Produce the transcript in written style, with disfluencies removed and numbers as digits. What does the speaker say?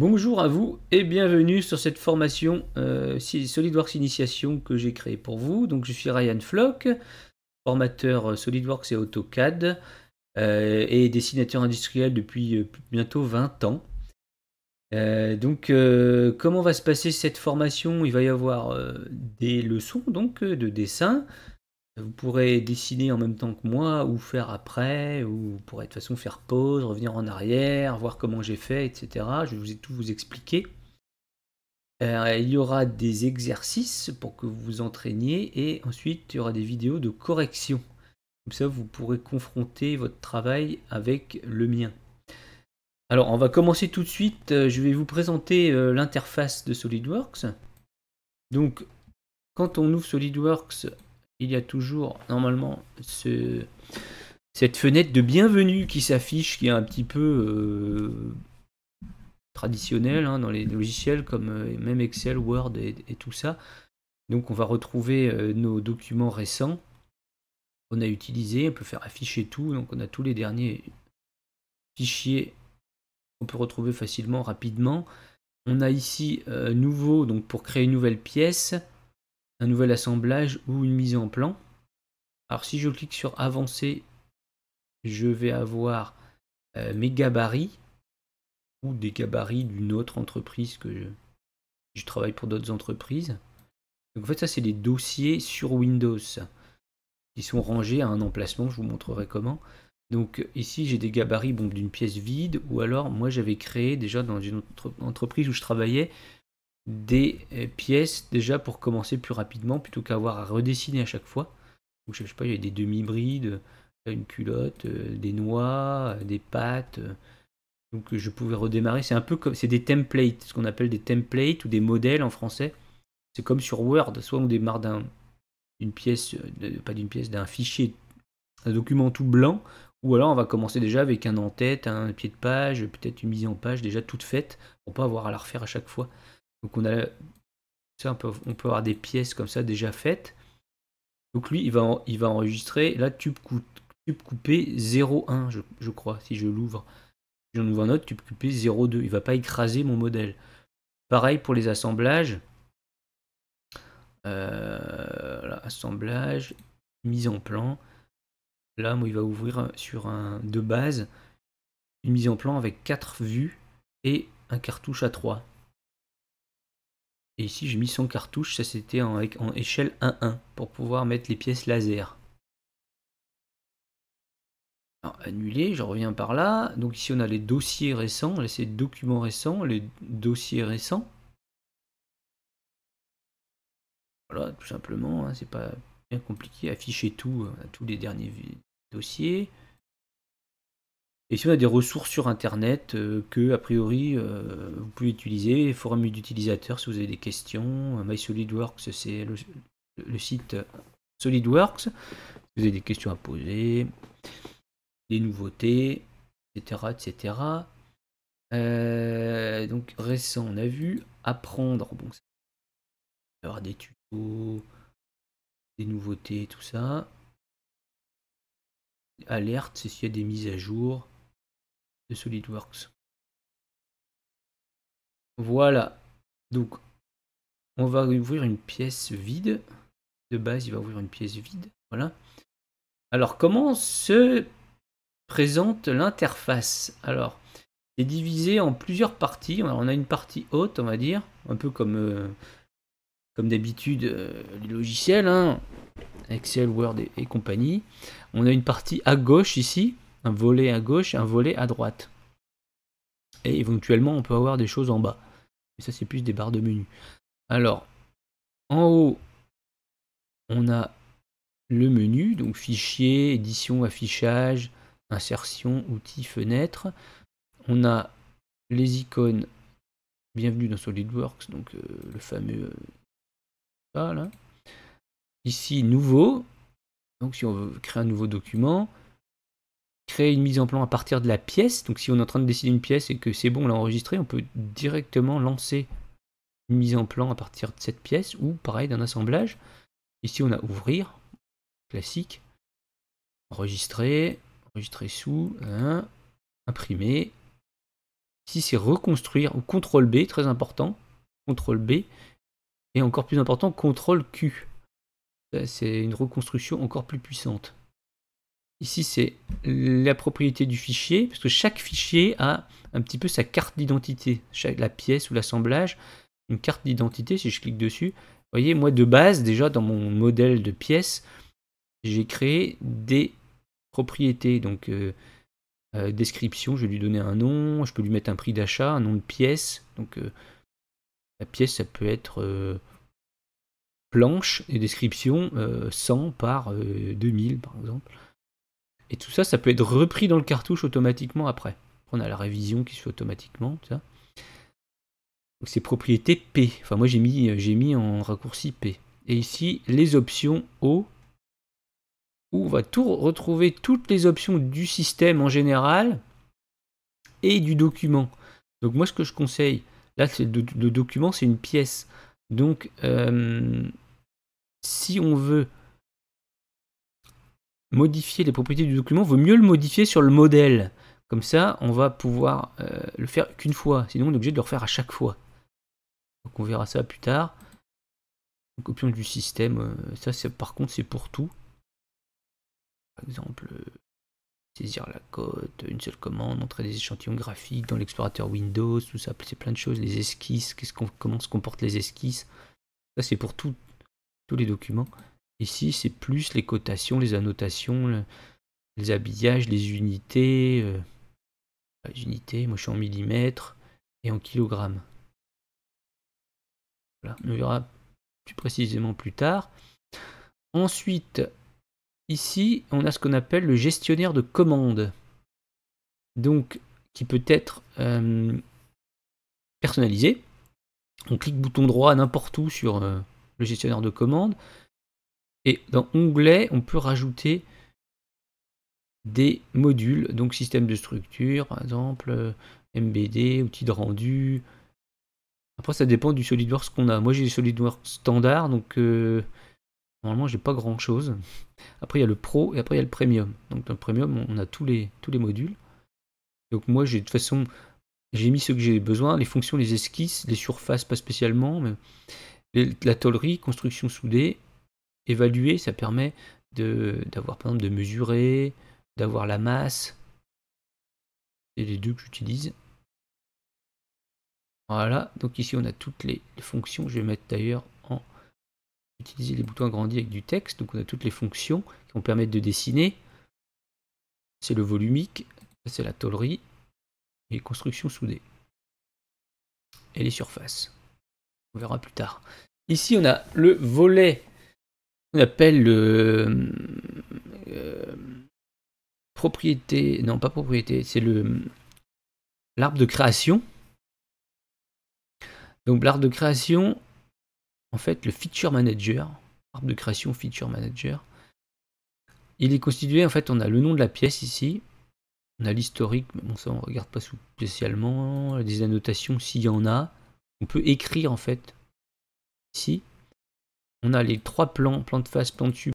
Bonjour à vous et bienvenue sur cette formation SolidWorks Initiation que j'ai créée pour vous. Donc je suis Ryan Flock, formateur SolidWorks et AutoCAD et dessinateur industriel depuis bientôt 20 ans. Comment va se passer cette formation? Il va y avoir des leçons de dessin. Vous pourrez dessiner en même temps que moi ou faire après, ou vous pourrez de toute façon faire pause, revenir en arrière, voir comment j'ai fait, etc. Je vais tout vous expliquer. Il y aura des exercices pour que vous vous entraîniez et ensuite il y aura des vidéos de correction. Comme ça, vous pourrez confronter votre travail avec le mien. Alors, on va commencer tout de suite. Je vais vous présenter l'interface de SolidWorks. Donc, quand on ouvre SolidWorks, il y a toujours normalement cette fenêtre de bienvenue qui s'affiche, qui est un petit peu traditionnelle dans les logiciels comme même Excel, Word et tout ça. Donc on va retrouver nos documents récents qu'on a utilisés. On peut faire afficher tout, donc on a tous les derniers fichiers qu'on peut retrouver facilement, rapidement. On a ici nouveau, donc pour créer une nouvelle pièce, un nouvel assemblage ou une mise en plan. Alors si je clique sur avancer, je vais avoir mes gabarits ou des gabarits d'une autre entreprise que je travaille pour d'autres entreprises. Donc en fait ça c'est des dossiers sur Windows qui sont rangés à un emplacement, je vous montrerai comment. Donc ici j'ai des gabarits d'une pièce vide, ou alors moi j'avais créé déjà dans une autre entreprise où je travaillais des pièces déjà pour commencer plus rapidement plutôt qu'avoir à redessiner à chaque fois. Donc je sais pas, il y a des demi-brides, une culotte, des noix, des pâtes. Donc je pouvais redémarrer. C'est un peu comme, c'est des templates, ce qu'on appelle des templates ou des modèles en français. C'est comme sur Word, soit on démarre d'une pièce, pas d'une pièce, d'un fichier, un document tout blanc, ou alors on va commencer déjà avec un en-tête, un pied de page, peut-être une mise en page déjà toute faite, pour pas avoir à la refaire à chaque fois. Donc on a ça, on peut avoir des pièces comme ça déjà faites. Donc lui, il va enregistrer, là, tube coupé 0,1, je crois, si je l'ouvre. Si j'en ouvre un autre, tube coupé 0,2. Il va pas écraser mon modèle. Pareil pour les assemblages. Voilà, assemblage, mise en plan. Là, moi, il va ouvrir sur un de base une mise en plan avec 4 vues et un cartouche A3. Et ici, j'ai mis son cartouche, ça c'était en échelle 1-1 pour pouvoir mettre les pièces laser. Alors, annuler, je reviens par là. Donc ici, on a les dossiers récents. Là, c'est les documents récents, les dossiers récents. Voilà, tout simplement, c'est pas bien compliqué. Afficher tout, tous les derniers dossiers. Et ici, on a des ressources sur Internet que, a priori, vous pouvez utiliser. Forum d'utilisateurs si vous avez des questions. MySolidWorks, c'est le site SolidWorks. Vous avez des questions à poser, des nouveautés, etc. etc. Donc récent, on a vu. Apprendre, bon, ça va y avoir des tutos, des nouveautés, tout ça. Alerte, c'est s'il y a des mises à jour de SolidWorks. Voilà. Donc, on va ouvrir une pièce vide. De base, il va ouvrir une pièce vide. Voilà. Alors, comment se présente l'interface? Alors, c'est divisé en plusieurs parties. Alors, on a une partie haute, on va dire, un peu comme d'habitude les logiciels, Excel, Word et compagnie. On a une partie à gauche ici, un volet à gauche et un volet à droite. Et éventuellement, on peut avoir des choses en bas. Mais ça, c'est plus des barres de menu. Alors, en haut, on a le menu, donc fichier, édition, affichage, insertion, outils, fenêtre. On a les icônes, bienvenue dans SolidWorks, donc le fameux ça là. Ici, nouveau, donc si on veut créer un nouveau document, créer une mise en plan à partir de la pièce, donc si on est en train de dessiner une pièce et que c'est bon, on l'a enregistré, on peut directement lancer une mise en plan à partir de cette pièce, ou pareil d'un assemblage. Ici on a ouvrir, classique, enregistrer sous, imprimer. Ici, c'est reconstruire, ou CTRL B, très important. CTRL B. Et encore plus important, CTRL Q. C'est une reconstruction encore plus puissante. Ici, c'est la propriété du fichier, parce que chaque fichier a un petit peu sa carte d'identité. La pièce ou l'assemblage, une carte d'identité, si je clique dessus. Vous voyez, moi, de base, déjà, dans mon modèle de pièce, j'ai créé des propriétés. Donc, description, je vais lui donner un nom, je peux lui mettre un prix d'achat, un nom de pièce. Donc, la pièce, ça peut être planche, et description 100 par 2000, par exemple. Et tout ça, ça peut être repris dans le cartouche automatiquement après. On a la révision qui se fait automatiquement. Ça. Donc c'est propriété P. Enfin moi j'ai mis en raccourci P. Et ici, les options O, où on va tout retrouver toutes les options du système en général et du document. Donc moi ce que je conseille, là c'est le document, c'est une pièce. Donc si on veut modifier les propriétés du document, il vaut mieux le modifier sur le modèle. Comme ça, on va pouvoir le faire qu'une fois. Sinon, on est obligé de le refaire à chaque fois. Donc, on verra ça plus tard. Donc, option du système, ça, par contre, c'est pour tout. Par exemple, saisir la cote, une seule commande, entrer des échantillons graphiques dans l'explorateur Windows, tout ça, c'est plein de choses. Les esquisses, comment se comportent les esquisses. Ça, c'est pour tous les documents. Ici, c'est plus les cotations, les annotations, les habillages, les unités. Les unités, moi je suis en millimètres et en kilogrammes. Voilà, on verra plus précisément plus tard. Ensuite, ici, on a ce qu'on appelle le gestionnaire de commandes. Donc, qui peut être personnalisé. On clique bouton droit n'importe où sur le gestionnaire de commandes. Et dans Onglet, on peut rajouter des modules, donc système de structure, par exemple, MBD, outils de rendu. Après, ça dépend du SolidWorks qu'on a. Moi, j'ai des SolidWorks standard, donc normalement, j'ai pas grand chose. Après, il y a le Pro et après, il y a le Premium. Donc, dans le Premium, on a tous les modules. Donc, moi, de toute façon, j'ai mis ceux que j'ai besoin. Les fonctions, les esquisses, les surfaces, pas spécialement. Mais la tôlerie, construction soudée, évaluer, ça permet d'avoir, par exemple, de mesurer, d'avoir la masse. C'est les deux que j'utilise. Voilà, donc ici on a toutes les fonctions. Je vais mettre d'ailleurs en utiliser les boutons agrandis avec du texte. Donc on a toutes les fonctions qui vont permettre de dessiner. C'est le volumique, c'est la tôlerie et les constructions soudées. Et les surfaces. On verra plus tard. Ici on a le volet qu'on appelle le propriété, non pas propriété, c'est l'arbre de création. Donc l'arbre de création, en fait le feature manager, arbre de création feature manager, il est constitué, en fait on a le nom de la pièce ici, on a l'historique, mais bon ça on ne regarde pas spécialement, des annotations s'il y en a, on peut écrire en fait ici, on a les trois plans, plan de face, plan dessus,